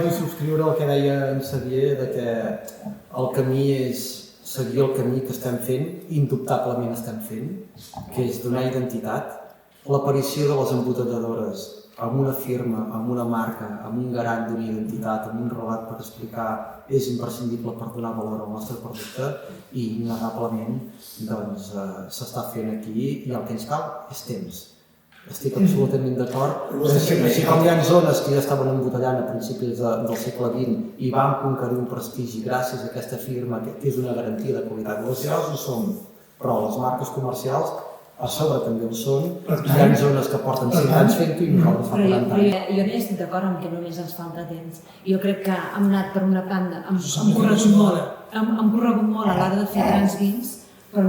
Vull subscriure el que deia en Xavier, que el camí és seguir el camí que estem fent, indubtablement estem fent, que és donar identitat. L'aparició de les embotellladores amb una firma, amb una marca, amb un garant d'una identitat, amb un relat per explicar, és imprescindible per donar valor al nostre producte i innegablement s'està fent aquí i el que ens cal és temps. Estic absolutament d'acord. Així com hi ha zones que ja estaven embotellant a principis del segle XX i van conquerir un prestigi gràcies a aquesta firma que és una garantia de qualitat. Les socials ho són, però les marques comercials a sobre també ho són. Hi ha zones que porten 5 anys fent-ho i nosaltres fa 40 anys. Jo no estic d'acord amb que només ens falta temps. Jo crec que hem anat per una banda, hem corregut molt a l'hora de fer grans vins, però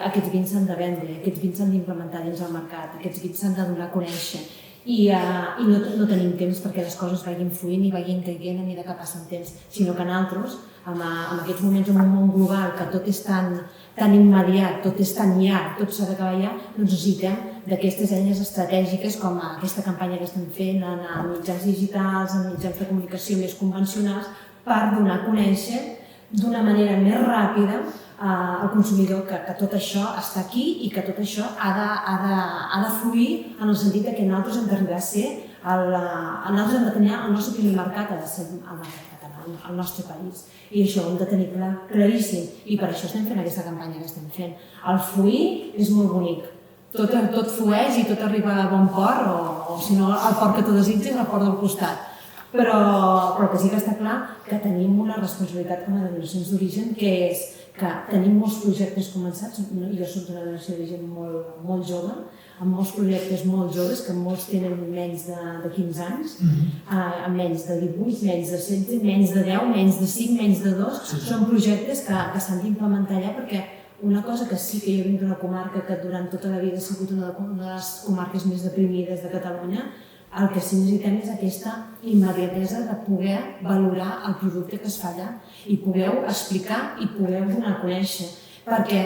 aquests vins s'han de vendre, aquests vins s'han d'implementar dins el mercat, aquests vins s'han de donar a conèixer i no tenim temps perquè les coses vagin fluint i vagin caient a mesura que passen temps, sinó que nosaltres, en aquests moments en un món global que tot és tan immediat, tot és tan llarg, tot s'ha d'acabar ja, doncs necessitem d'aquestes eines estratègiques com aquesta campanya que estem fent en mitjans digitals, en mitjans de comunicació més convencionals, per donar a conèixer d'una manera més ràpida al consumidor que tot això està aquí i que tot això ha de fluir en el sentit que nosaltres hem d'arribar a ser, nosaltres hem de tenir el nostre primer mercat, ha de ser el mercat català, el nostre país. I això ho hem de tenir claríssim i per això estem fent aquesta campanya que estem fent. El fluir és molt bonic, tot flueix i tot arriba a bon port o si no al port que tu desitges, al port del costat. Però que sí que està clar que tenim una responsabilitat com a denominacions d'origen, que és que tenim molts projectes començats. Jo soc d'una denominació d'origen molt jove, amb molts projectes molt joves, que molts tenen menys de 15 anys, amb menys de 18, menys de 16, menys de 10, menys de 5, menys de 2. Són projectes que s'han d'implementar allà perquè una cosa que sí que jo vinc d'una comarca que durant tota la vida ha sigut una de les comarques més deprimides de Catalunya, el que sí necessitem és aquesta immediatesa de poder valorar el producte que es fa allà i poder explicar i poder donar a conèixer, perquè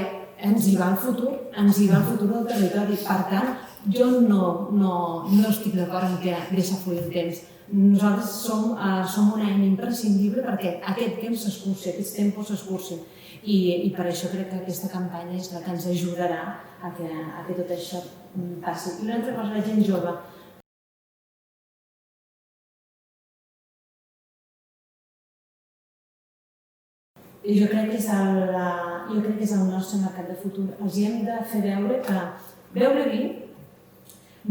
ens hi va el futur, del territori. Per tant, jo no estic d'acord en que deixa fluir el temps. Nosaltres som una eina imprescindible perquè aquest temps s'escurci, aquests tempos s'escurcin. I per això crec que aquesta campanya és la que ens ajudarà a que tot això passi. I una altra cosa, la gent jove. Jo crec que és el nostre mercat de futur. Els hem de fer veure que beure vi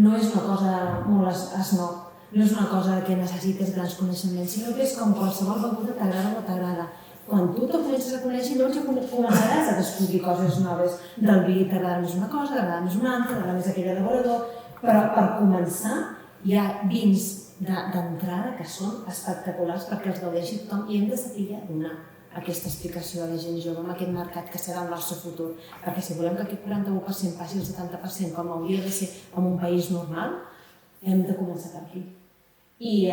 no és una cosa molt esnob, no és una cosa que necessites grans coneixements, sinó que és com qualsevol beguda, t'agrada o no t'agrada. Quan tu te comences a conèixer, llavors ja començaràs a descobrir coses noves del vi, t'agrada més una cosa, t'agrada més una altra, t'agrada més aquell elaborador, però per començar hi ha vins d'entrada que són espectaculars perquè els gaudeixi tothom i hem de saber donar aquesta explicació a la gent jove en aquest mercat que serà el nostre futur, perquè si volem que aquest 41% passi al 70% com hauria de ser en un país normal, hem de començar per aquí. I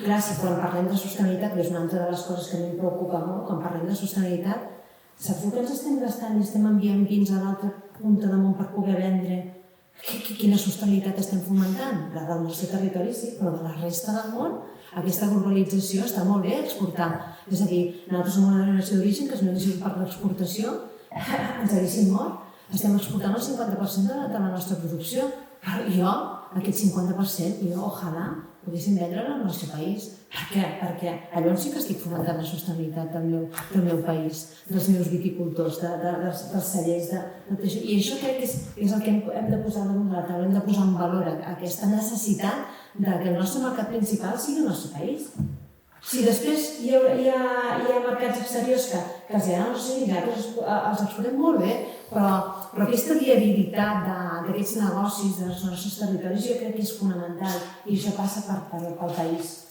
clar, si quan parlem de sostenibilitat, que és una altra de les coses que a mi em preocupa molt, quan parlem de sostenibilitat, saps que ens estem gastant i estem enviant vins a l'altra punta del món per poder vendre? Quina sostenibilitat estem fomentant? La del nostre territori sí, però de la resta del món aquesta globalització està molt bé exportant. És a dir, nosaltres som una denominació d'origen que si no haguéssim per l'exportació ens haguéssim mort. Estem exportant el 50% de la nostra producció. Però jo, aquest 50%, ojalà poguéssim vendre al nostre país. Per què? Perquè llavors sí que estic fomentant la sostenibilitat del meu país, dels meus viticultors, dels cellers, i això crec que és el que hem de posar damunt de la taula, hem de posar en valor aquesta necessitat que el nostre mercat principal sigui el nostre país. Si després hi ha mercats exteriors que els agraden els nosaltres els exportem molt bé, però aquesta viabilitat d'aquests negocis dels nostres territoris jo crec que és fonamental i això passa pel país.